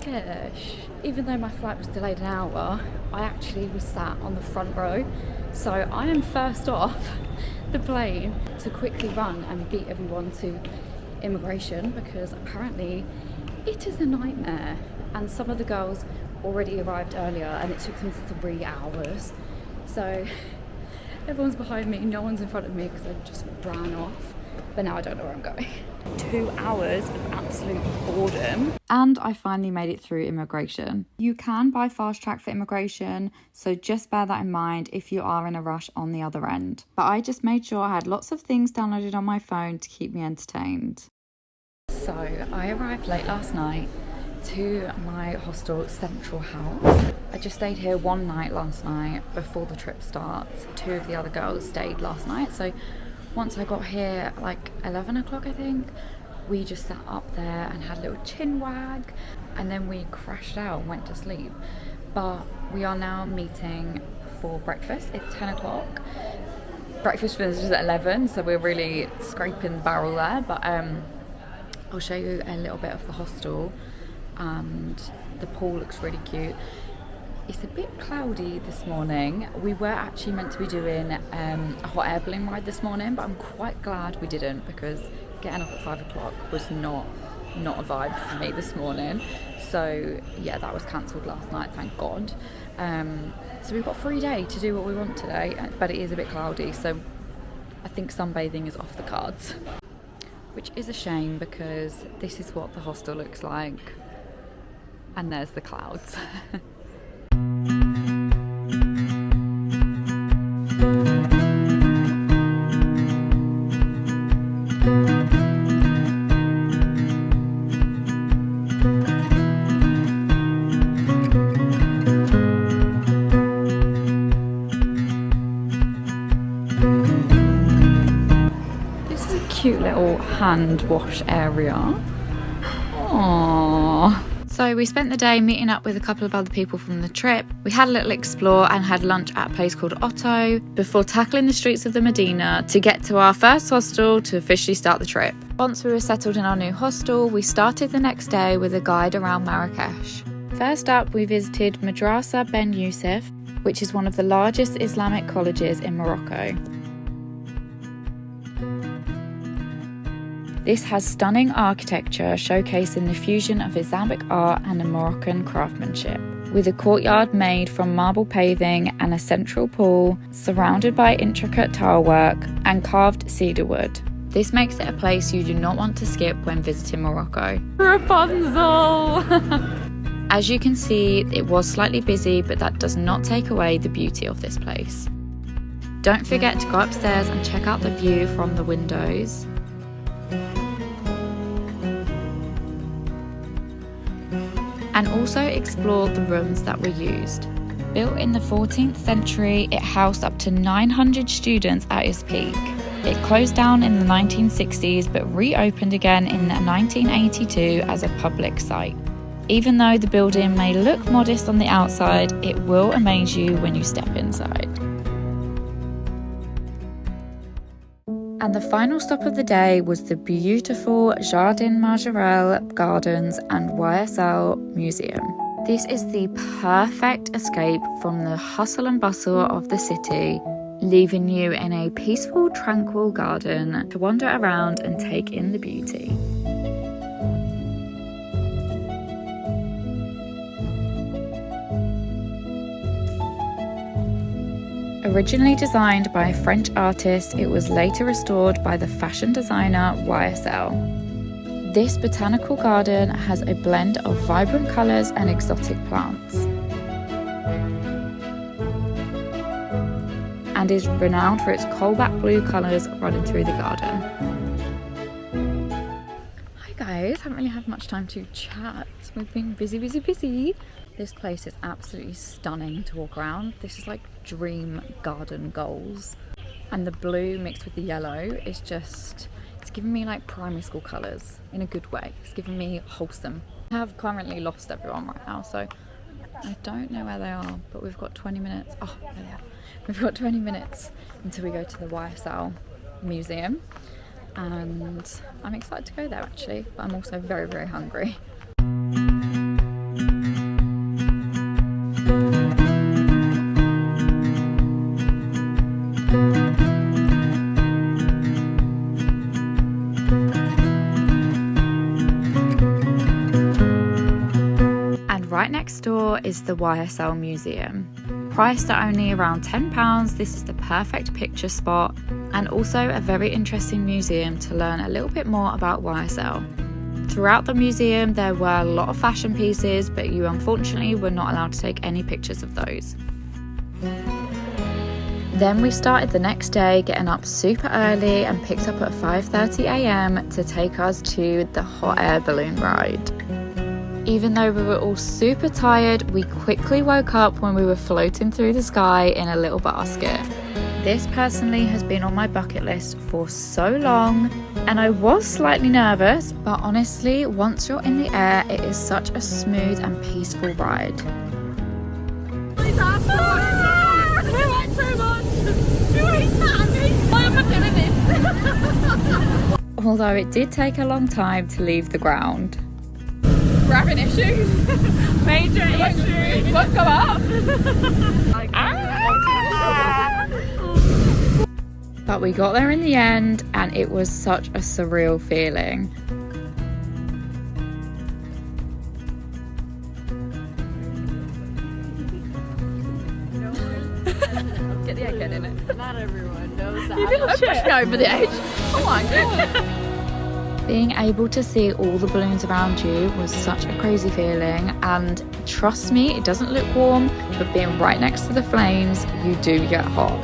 Marrakech. Even though my flight was delayed an hour, I actually was sat on the front row. So I am first off the plane to quickly run and beat everyone to immigration, because apparently it is a nightmare. And some of the girls already arrived earlier and it took them 3 hours. So everyone's behind me, no one's in front of me because I just ran off. But now I don't know where I'm going. 2 hours of absolute boredom. And I finally made it through immigration. You can buy fast track for immigration, so just bear that in mind if you are in a rush on the other end. But I just made sure I had lots of things downloaded on my phone to keep me entertained. So I arrived late last night to my hostel Central House. I just stayed here one night last night before the trip starts. 2 of the other girls stayed last night, so once I got here at like 11 o'clock I think, we just sat up there and had a little chin wag, and then we crashed out and went to sleep. But we are now meeting for breakfast. It's 10 o'clock. Breakfast finishes at 11, so we're really scraping the barrel there. But I'll show you a little bit of the hostel, and the pool looks really cute. It's a bit cloudy this morning. We were actually meant to be doing a hot air balloon ride this morning, but I'm quite glad we didn't, because getting up at 5 o'clock was not a vibe for me this morning. So yeah, that was cancelled last night, thank God. So we've got a free day to do what we want today, but it is a bit cloudy, so I think sunbathing is off the cards, which is a shame because this is what the hostel looks like, and there's the clouds. Cute little hand wash area. Aww. So we spent the day meeting up with a couple of other people from the trip. We had a little explore and had lunch at a place called Otto before tackling the streets of the Medina to get to our first hostel to officially start the trip. Once we were settled in our new hostel, we started the next day with a guide around Marrakech. First up, we visited Madrasa Ben Youssef, which is one of the largest Islamic colleges in Morocco. This has stunning architecture showcasing the fusion of Islamic art and the Moroccan craftsmanship, with a courtyard made from marble paving and a central pool surrounded by intricate tile work and carved cedar wood. This makes it a place you do not want to skip when visiting Morocco. Rapunzel! As you can see, it was slightly busy, but that does not take away the beauty of this place. Don't forget to go upstairs and check out the view from the windows. And also explore the rooms that were used. Built in the 14th century, it housed up to 900 students at its peak. It closed down in the 1960s but reopened again in 1982 as a public site. Even though the building may look modest on the outside, it will amaze you when you step inside. And the final stop of the day was the beautiful Jardin Majorelle Gardens and YSL Museum. This is the perfect escape from the hustle and bustle of the city, leaving you in a peaceful, tranquil garden to wander around and take in the beauty. Originally designed by a French artist, it was later restored by the fashion designer YSL. This botanical garden has a blend of vibrant colours and exotic plants, and is renowned for its cobalt blue colours running through the garden. Hi guys, haven't really had much time to chat. We've been busy. This place is absolutely stunning to walk around. This is like dream garden goals. And the blue mixed with the yellow is just, it's giving me like primary school colours in a good way. It's giving me wholesome. I have currently lost everyone right now, so I don't know where they are, but we've got 20 minutes. Oh, there they are. We've got 20 minutes until we go to the YSL museum. And I'm excited to go there actually, but I'm also very, very hungry. right next door is the YSL Museum. Priced at only around £10, this is the perfect picture spot and also a very interesting museum to learn a little bit more about YSL. Throughout the museum there were a lot of fashion pieces, but you unfortunately were not allowed to take any pictures of those. Then we started the next day, getting up super early and picked up at 5:30 AM to take us to the hot air balloon ride. Even though we were all super tired, we quickly woke up when we were floating through the sky in a little basket. This personally has been on my bucket list for so long, and I was slightly nervous, but honestly, once you're in the air, it is such a smooth and peaceful ride. Although it did take a long time to leave the ground. We're having issues. Major issues. What's come up? But we got there in the end, and it was such a surreal feeling. Get the egghead in it. Not everyone knows that. You little Don't push me over the edge. Oh my god. Being able to see all the balloons around you was such a crazy feeling, and trust me, it doesn't look warm, but being right next to the flames, you do get hot.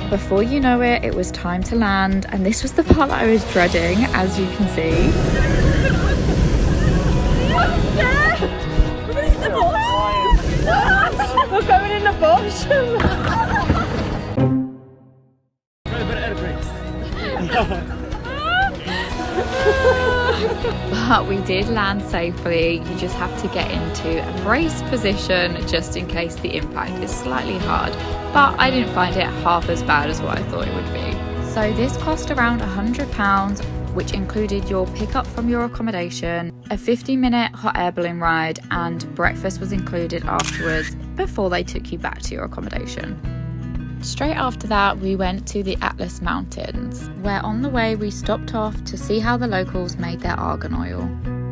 Before you know it, it was time to land, and this was the part that I was dreading, as you can see. We're going in the bush. But we did land safely. You just have to get into a brace position just in case the impact is slightly hard. But I didn't find it half as bad as what I thought it would be. So this cost around £100, which included your pickup from your accommodation, a 50-minute hot air balloon ride, and breakfast was included afterwards before they took you back to your accommodation. Straight after that, we went to the Atlas Mountains, where on the way we stopped off to see how the locals made their argan oil,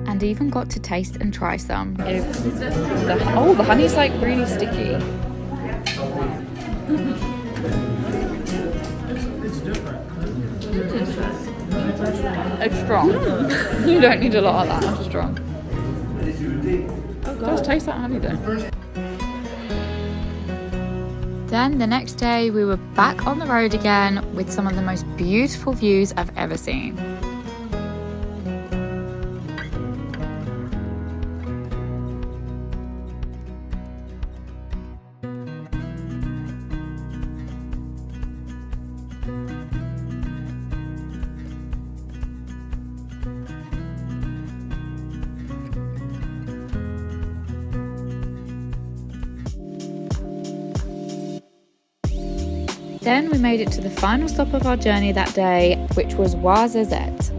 and even got to taste and try some. Oh, the honey's like really sticky. It's strong. You don't need a lot of that, it's strong. It does taste like honey though. Then the next day we were back on the road again with some of the most beautiful views I've ever seen. Then we made it to the final stop of our journey that day, which was ouarzazate.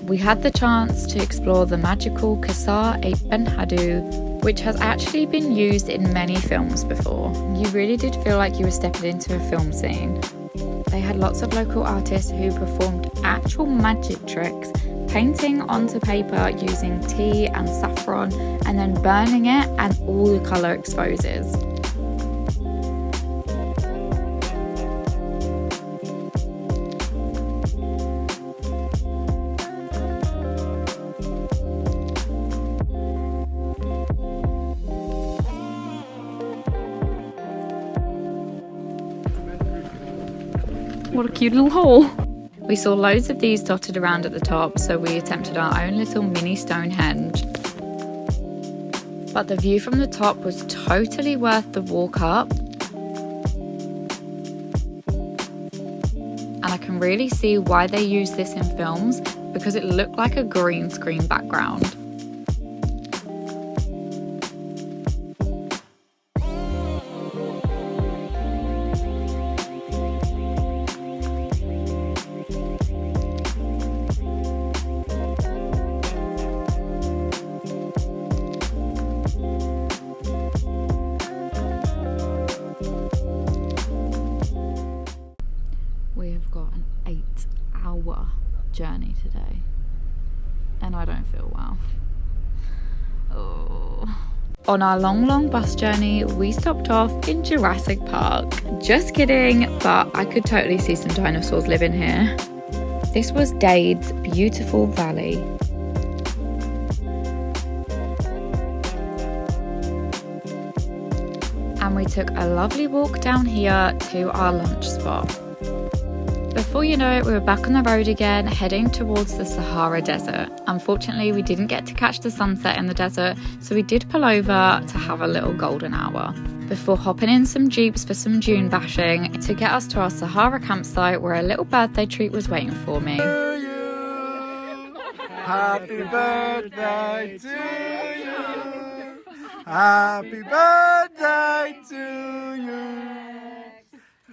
We had the chance to explore the magical Qasr Ben Haddou, which has actually been used in many films before. You really did feel like you were stepping into a film scene. They had lots of local artists who performed actual magic tricks, painting onto paper using tea and saffron and then burning it, and all the colour exposes. What a cute little hole. We saw loads of these dotted around at the top, so we attempted our own little mini Stonehenge. But the view from the top was totally worth the walk up. And I can really see why they use this in films, because it looked like a green screen background. We have got an 8-hour journey today, and I don't feel well. Oh. On our long bus journey, we stopped off in Jurassic Park. Just kidding, but I could totally see some dinosaurs living here. This was Dade's beautiful valley. And we took a lovely walk down here to our lunch spot. Before you know it, we were back on the road again, heading towards the Sahara desert. Unfortunately, we didn't get to catch the sunset in the desert, so we did pull over to have a little golden hour before hopping in some jeeps for some dune bashing to get us to our Sahara campsite, where a little birthday treat was waiting for me. Happy birthday to you. Happy birthday to you.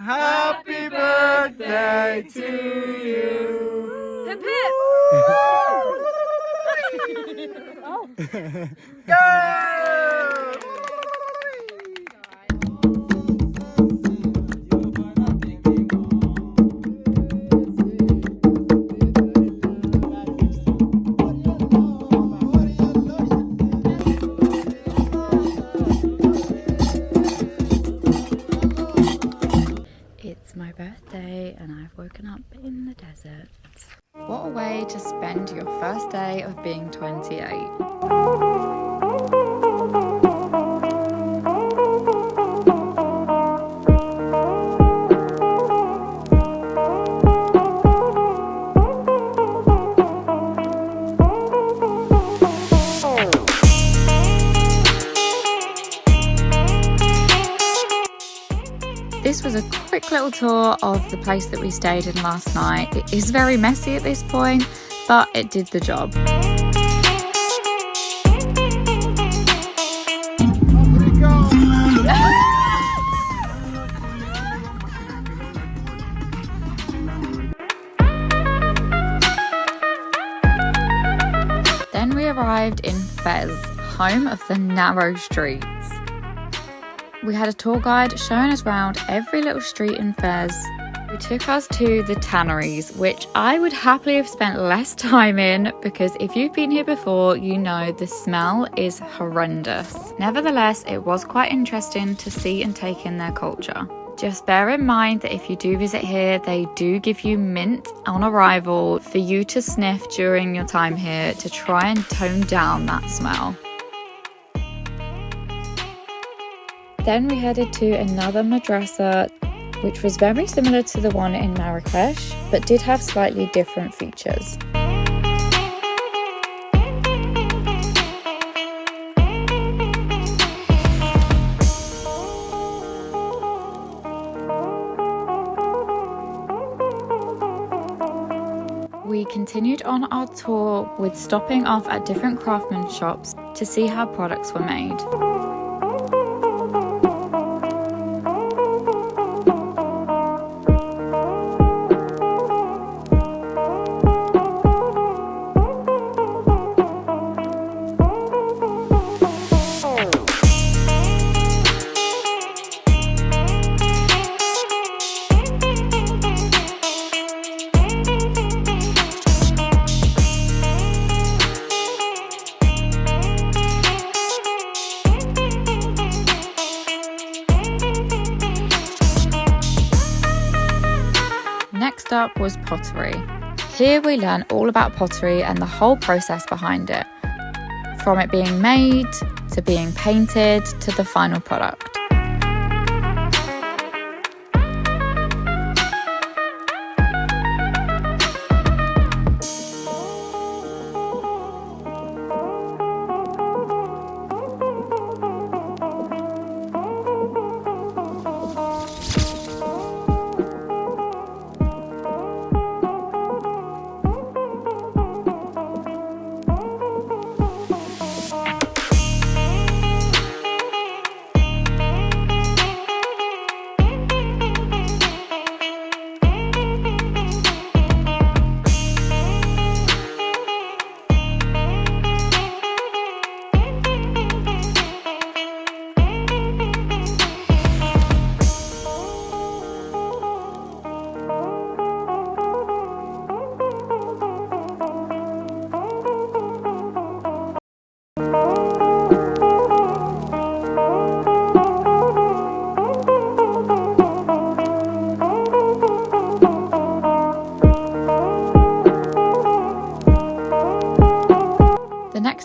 Happy birthday to you. Hip hip. Go! It's my birthday and I've woken up in the desert. What a way to spend your first day of being 28. This was a quick little tour of the place that we stayed in last night. It is very messy at this point, but it did the job. Then we arrived in Fez, home of the narrow streets. We had a tour guide showing us around every little street in Fez. He took us to the tanneries, which I would happily have spent less time in because if you've been here before, you know the smell is horrendous. Nevertheless, it was quite interesting to see and take in their culture. Just bear in mind that if you do visit here, they do give you mint on arrival for you to sniff during your time here to try and tone down that smell. Then we headed to another madrasa, which was very similar to the one in Marrakech, but did have slightly different features. We continued on our tour with stopping off at different craftsman shops to see how products were made. Next up was pottery. Here we learn all about pottery and the whole process behind it, from it being made to being painted to the final product.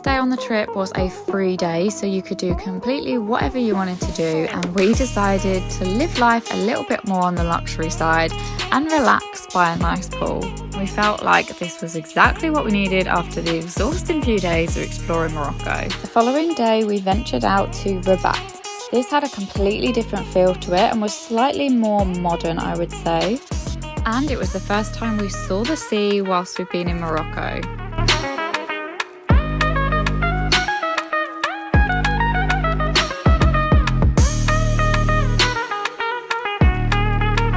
first day on the trip was a free day, so you could do completely whatever you wanted to do, and we decided to live life a little bit more on the luxury side and relax by a nice pool. We felt like this was exactly what we needed after the exhausting few days of exploring Morocco. The following day we ventured out to Rabat. This had a completely different feel to it and was slightly more modern, I would say. And it was the first time we saw the sea whilst we've been in Morocco.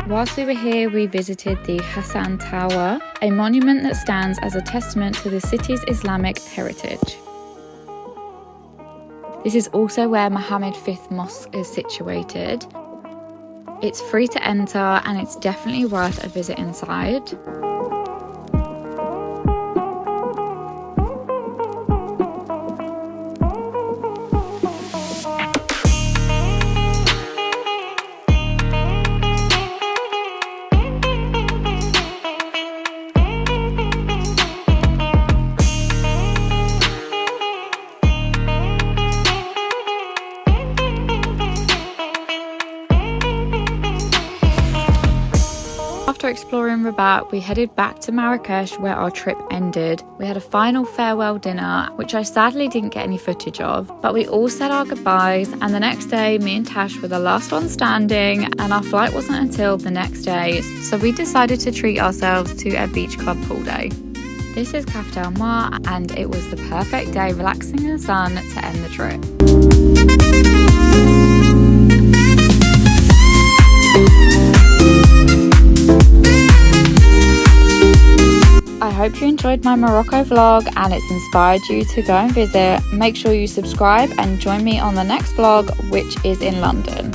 Whilst we were here, we visited the Hassan Tower, a monument that stands as a testament to the city's Islamic heritage. This is also where Mohammed V Mosque is situated. It's free to enter and it's definitely worth a visit inside. After exploring Rabat, we headed back to Marrakech where our trip ended. We had a final farewell dinner, which I sadly didn't get any footage of, but we all said our goodbyes, and the next day me and Tash were the last one standing, and our flight wasn't until the next day, so we decided to treat ourselves to a beach club pool day. This is Capital Moar, and it was the perfect day relaxing in the sun to end the trip. I hope you enjoyed my Morocco vlog and it's inspired you to go and visit. Make sure you subscribe and join me on the next vlog, which is in London.